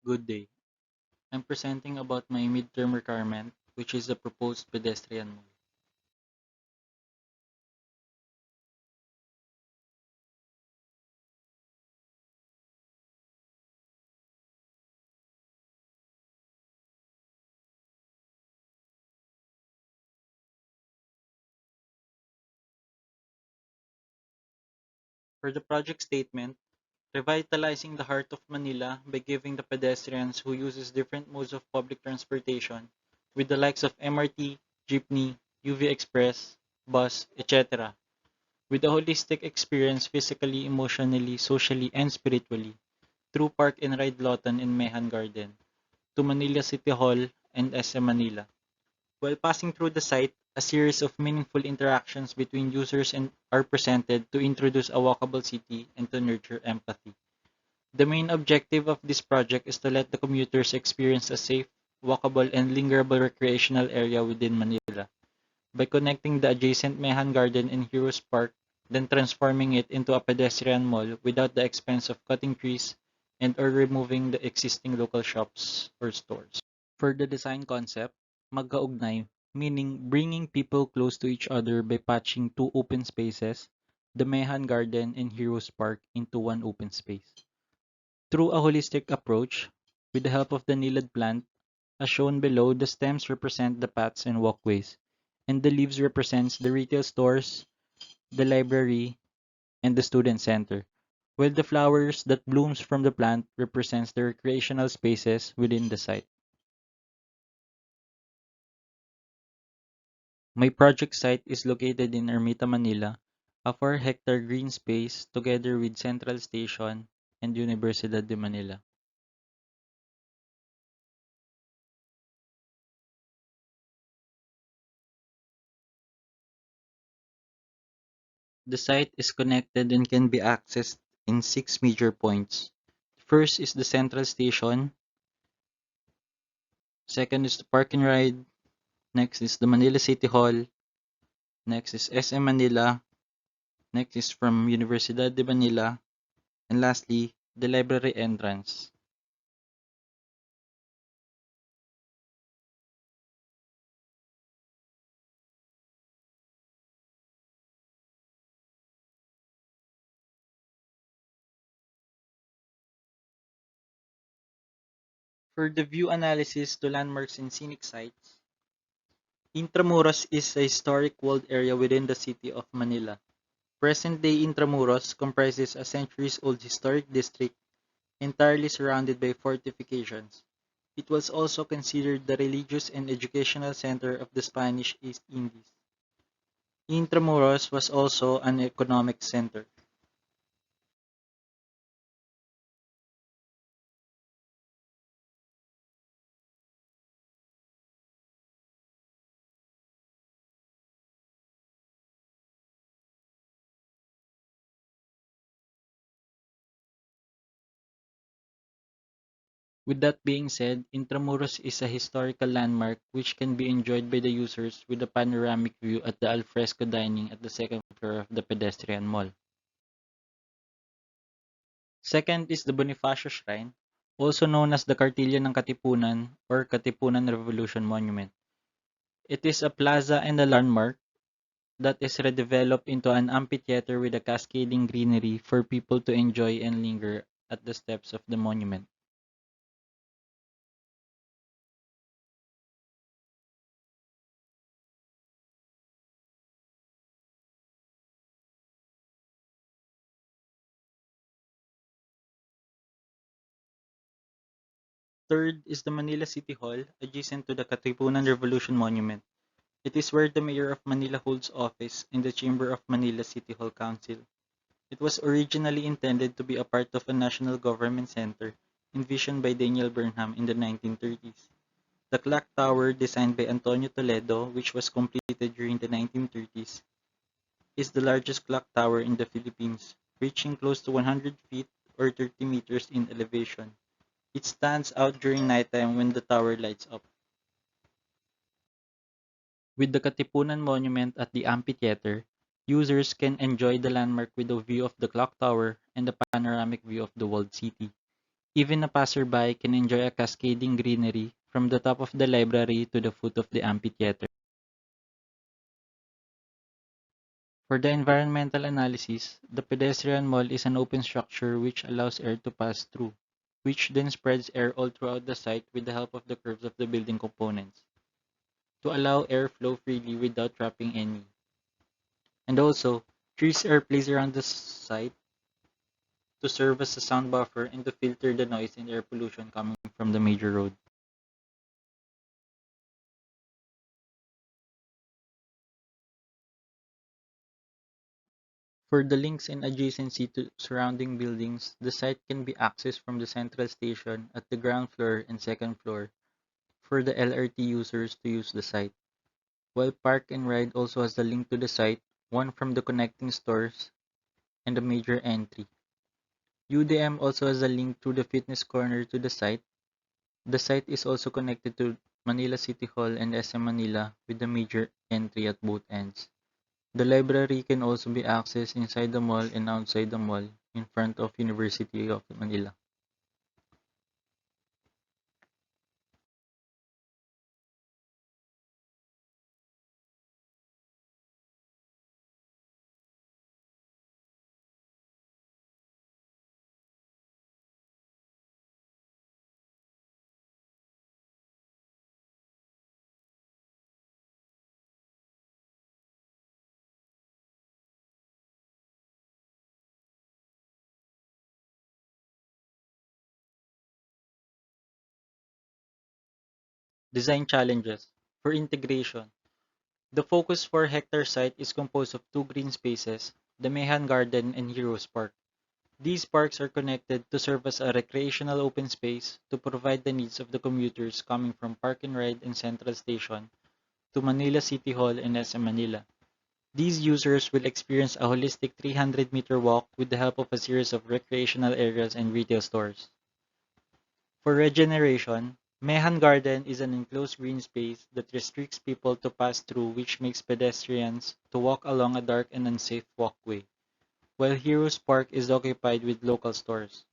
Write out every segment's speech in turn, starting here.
Good day. I'm presenting about my midterm requirement, which is the proposed pedestrian mall. For the project statement, revitalizing the heart of Manila by giving the pedestrians who uses different modes of public transportation with the likes of MRT, jeepney, UV Express, bus, etc. with a holistic experience physically, emotionally, socially, and spiritually through Park and Ride Lotan in Mehan Garden to Manila City Hall and SM Manila. While passing through the site, a series of meaningful interactions between users and are presented to introduce a walkable city and to nurture empathy. The main objective of this project is to let the commuters experience a safe, walkable, and lingerable recreational area within Manila by connecting the adjacent Mehan Garden and Heroes Park, then transforming it into a pedestrian mall without the expense of cutting trees and or removing the existing local shops or stores. For the design concept, magkaugnay, meaning bringing people close to each other by patching two open spaces, the Mehan Garden and Heroes Park, into one open space. Through a holistic approach, with the help of the nilad plant, as shown below, the stems represent the paths and walkways, and the leaves represents the retail stores, the library, and the student center, while the flowers that blooms from the plant represents the recreational spaces within the site. My project site is located in Ermita, Manila, a 4-hectare green space together with Central Station and Universidad de Manila. The site is connected and can be accessed in 6 major points. First is the Central Station, second is the Park and Ride, next is the Manila City Hall, next is SM Manila, next is from Universidad de Manila, and lastly, the library entrance. For the view analysis to landmarks and scenic sites, Intramuros is a historic walled area within the city of Manila. Present-day Intramuros comprises a centuries-old historic district entirely surrounded by fortifications. It was also considered the religious and educational center of the Spanish East Indies. Intramuros was also an economic center. With that being said, Intramuros is a historical landmark which can be enjoyed by the users with a panoramic view at the alfresco dining at the second floor of the pedestrian mall. Second is the Bonifacio Shrine, also known as the Kartilyo ng Katipunan or Katipunan Revolution Monument. It is a plaza and a landmark that is redeveloped into an amphitheater with a cascading greenery for people to enjoy and linger at the steps of the monument. Third is the Manila City Hall, adjacent to the Katipunan Revolution Monument. It is where the Mayor of Manila holds office in the Chamber of Manila City Hall Council. It was originally intended to be a part of a national government center, envisioned by Daniel Burnham in the 1930s. The clock tower, designed by Antonio Toledo, which was completed during the 1930s, is the largest clock tower in the Philippines, reaching close to 100 feet or 30 meters in elevation. It stands out during nighttime when the tower lights up. With the Katipunan Monument at the amphitheater, users can enjoy the landmark with a view of the clock tower and the panoramic view of the walled city. Even a passerby can enjoy a cascading greenery from the top of the library to the foot of the amphitheater. For the environmental analysis, the pedestrian mall is an open structure which allows air to pass through, which then spreads air all throughout the site with the help of the curves of the building components, to allow air flow freely without trapping any. And also, trees are placed around the site to serve as a sound buffer and to filter the noise and air pollution coming from the major road. For the links and adjacency to surrounding buildings, the site can be accessed from the central station at the ground floor and second floor for the LRT users to use the site, while Park and Ride also has a link to the site, one from the connecting stores and the major entry. UDM also has a link through the fitness corner to the site. The site is also connected to Manila City Hall and SM Manila with the major entry at both ends. The library can also be accessed inside the mall and outside the mall in front of University of Manila. Design challenges. For integration, the Focus 4 hectare site is composed of two green spaces, the Mehan Garden and Heroes Park. These parks are connected to serve as a recreational open space to provide the needs of the commuters coming from Park and Ride and Central Station to Manila City Hall and SM Manila. These users will experience a holistic 300-meter walk with the help of a series of recreational areas and retail stores. For regeneration, Mehan Garden is an enclosed green space that restricts people to pass through, which makes pedestrians to walk along a dark and unsafe walkway, while Heroes Park is occupied with local stores.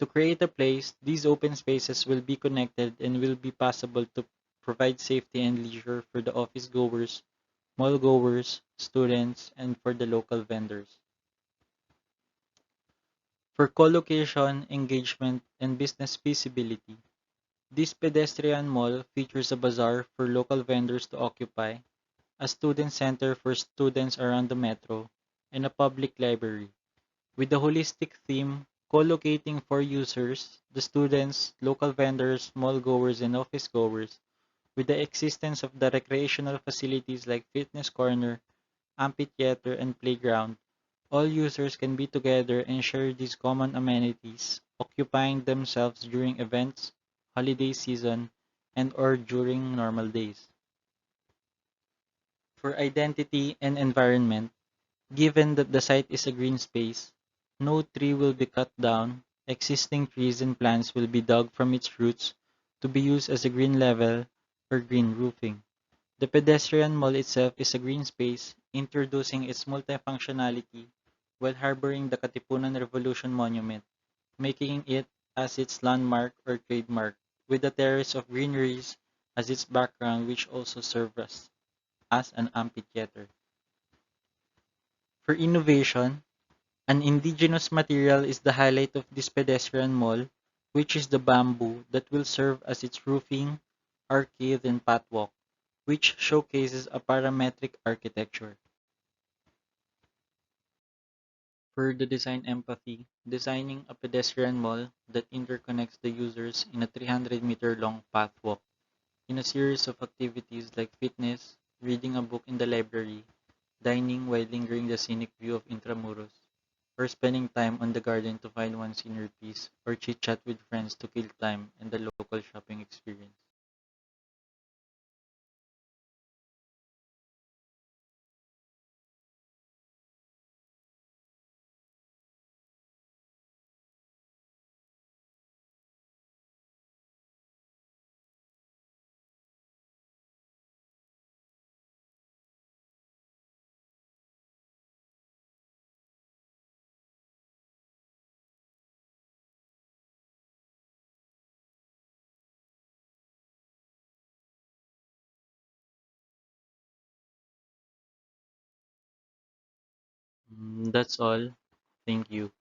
To create a place, these open spaces will be connected and will be possible to provide safety and leisure for the office goers, mall goers, students, and for the local vendors. For co-location, engagement, and business feasibility, this pedestrian mall features a bazaar for local vendors to occupy, a student center for students around the metro, and a public library. With the holistic theme, co-locating for users, the students, local vendors, mall goers, and office goers, with the existence of the recreational facilities like fitness corner, amphitheater, and playground, all users can be together and share these common amenities, occupying themselves during events, holiday season, and or during normal days. For identity and environment, given that the site is a green space, no tree will be cut down, existing trees and plants will be dug from its roots to be used as a green level or green roofing. The pedestrian mall itself is a green space, introducing its multifunctionality while harboring the Katipunan Revolution Monument, making it as its landmark or trademark, with a terrace of greeneries as its background which also serves as an amphitheater. For innovation, an indigenous material is the highlight of this pedestrian mall, which is the bamboo that will serve as its roofing, arcade, and pathwalk, which showcases a parametric architecture. For the design empathy, designing a pedestrian mall that interconnects the users in a 300-meter long pathwalk in a series of activities like fitness, reading a book in the library, dining while lingering the scenic view of Intramuros, or spending time on the garden to find one's inner peace, or chit-chat with friends to kill time and the local shopping experience. That's all. Thank you.